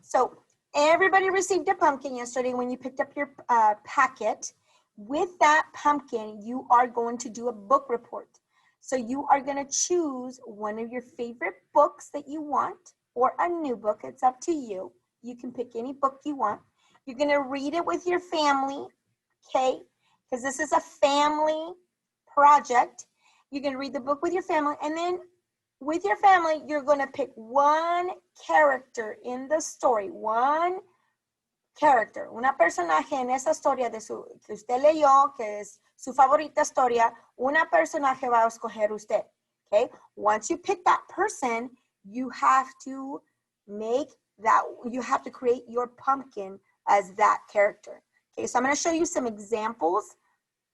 So everybody received a pumpkin yesterday when you picked up your packet. With that pumpkin, you are going to do a book report. So you are going to choose one of your favorite books that you want or a new book. It's up to you. You can pick any book you want. You're going to read it with your family, okay? Because this is a family project. You're going to read the book with your family, and then with your family, you're going to pick one character in the story, one character, una personaje en esa historia de que usted leyó, que es su favorita historia, una personaje va a escoger usted, okay? Once you pick that person, you have to create your pumpkin as that character. Okay, so I'm going to show you some examples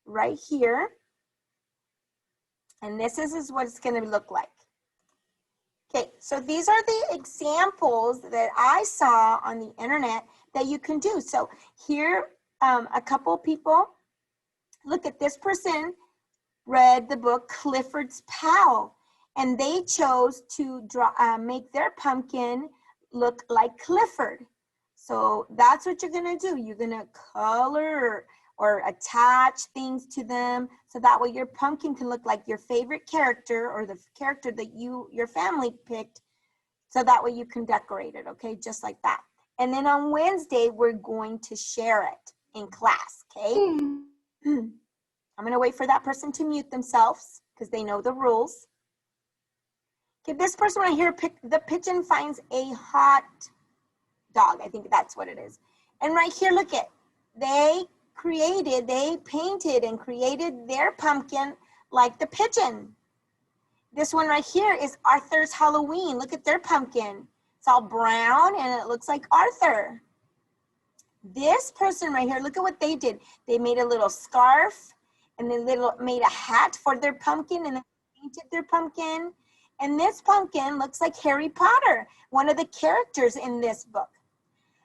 right here. And this is what it's going to look like. Okay, so these are the examples that I saw on the internet that you can do. So here, a couple people, look at this person read the book Clifford's Pal, and they chose to make their pumpkin look like Clifford. So that's what you're gonna do. You're gonna color or attach things to them so that way your pumpkin can look like your favorite character or the character that your family picked, so that way you can decorate it, okay, just like that. And then on Wednesday, we're going to share it in class, okay? I'm gonna wait for that person to mute themselves because they know the rules. Okay, this person right here, the pigeon finds a hot dog. I think that's what it is. And right here, look at, they painted and created their pumpkin like the pigeon. This one right here is Arthur's Halloween. Look at their pumpkin. It's all brown and it looks like Arthur. This person right here, look at what they did. They made a little scarf and they made a hat for their pumpkin and then painted their pumpkin. And this pumpkin looks like Harry Potter, one of the characters in this book.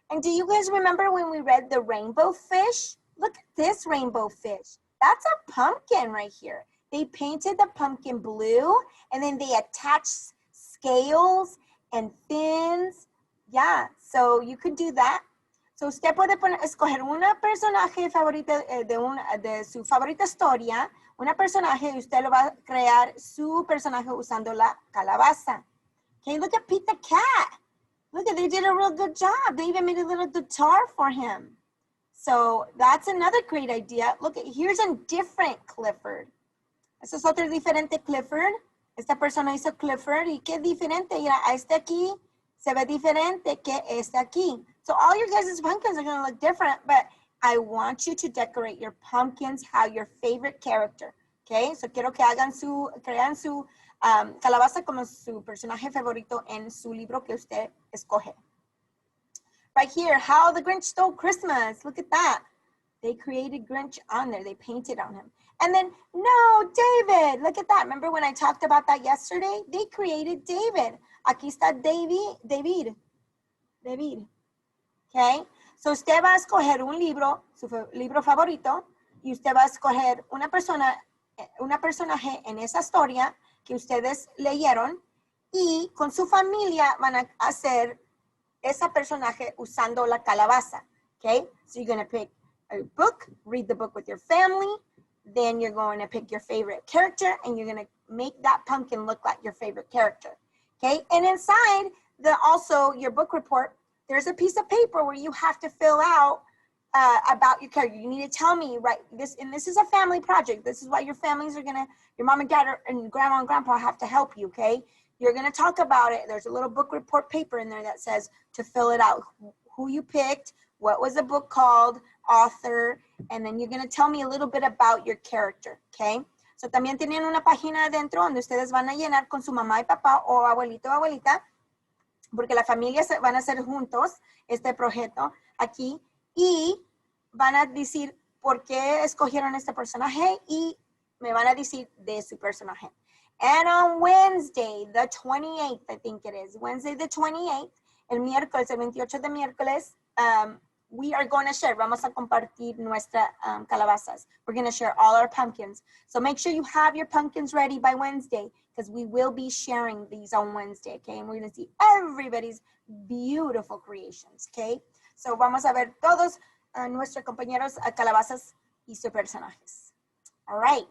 And do you guys remember when we read the rainbow fish? Look at this rainbow fish. That's a pumpkin right here. They painted the pumpkin blue and then they attached scales and fins. Yeah, so you could do that. So usted puede escoger una personaje favorita de su favorita historia, una personaje y usted lo va a crear su personaje usando la calabaza. Okay, look at Pete the cat. Look at, they did a real good job. They even made a little guitar for him. So that's another great idea. Look at, here's a different Clifford. Este es otro diferente Clifford. Esta persona hizo Clifford y qué diferente. Mira, este aquí se ve diferente que este aquí. So all your guys' pumpkins are going to look different, but I want you to decorate your pumpkins how your favorite character. Okay, so quiero que crean su calabaza como su personaje favorito en su libro que usted escoge. Right here, How the Grinch Stole Christmas. Look at that. They created Grinch on there. They painted on him. And then, no, David. Look at that. Remember when I talked about that yesterday? They created David. Aquí está David. Okay? So usted va a escoger un libro, su libro favorito, y usted va a escoger una personaje en esa historia que ustedes leyeron y con su familia van a hacer ese personaje usando la calabaza. Okay? So you're going to pick a book, read the book with your family, then you're going to pick your favorite character and you're going to make that pumpkin look like your favorite character. Okay? And inside also your book report, there's a piece of paper where you have to fill out about your character. You need to tell me, right, this is a family project. This is why your families are your mom and dad and grandma and grandpa have to help you, okay? You're gonna talk about it. There's a little book report paper in there that says to fill it out, who you picked, what was the book called, author, and then you're gonna tell me a little bit about your character, okay? So también tienen una página adentro donde ustedes van a llenar con su mamá y papá o abuelito o abuelita, porque la familia van a hacer juntos este proyecto aquí y van a decir por qué escogieron este personaje y me van a decir de su personaje. And on Wednesday, the 28th, I think it is, Wednesday the 28th, el miércoles, el 28 de miércoles, we are going to share. Vamos a compartir nuestra calabazas. We're going to share all our pumpkins. So make sure you have your pumpkins ready by Wednesday because we will be sharing these on Wednesday, okay? And we're going to see everybody's beautiful creations, okay? So vamos a ver todos nuestros compañeros calabazas y sus personajes. All right.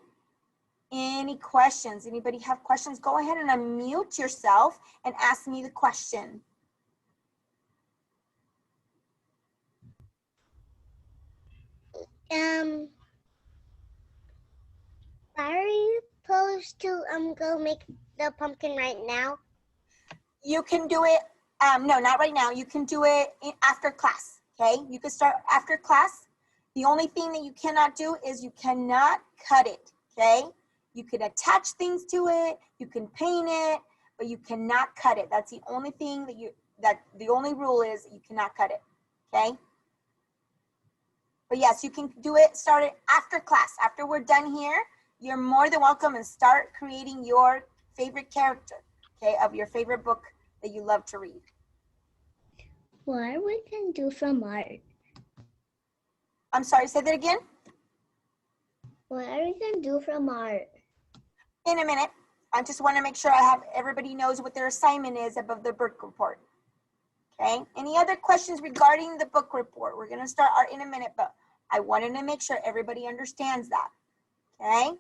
Any questions? Anybody have questions? Go ahead and unmute yourself and ask me the question. Why are you supposed to go make the pumpkin right now? You can do it, no, not right now. You can do it after class, okay? You can start after class. The only thing that you cannot do is you cannot cut it, okay? You can attach things to it, you can paint it, but you cannot cut it. That's the only thing that the only rule is you cannot cut it, okay? But yes, you can do it, start it after class. After we're done here, you're more than welcome and start creating your favorite character, okay, of your favorite book that you love to read. What we can do from art? I'm sorry, say that again. What are we gonna do from art? In a minute. I just want to make sure everybody knows what their assignment is above the book report. Okay. Any other questions regarding the book report? We're going to start art in a minute, but I wanted to make sure everybody understands that. Okay.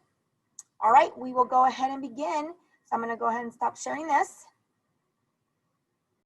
All right. We will go ahead and begin. So I'm going to go ahead and stop sharing this.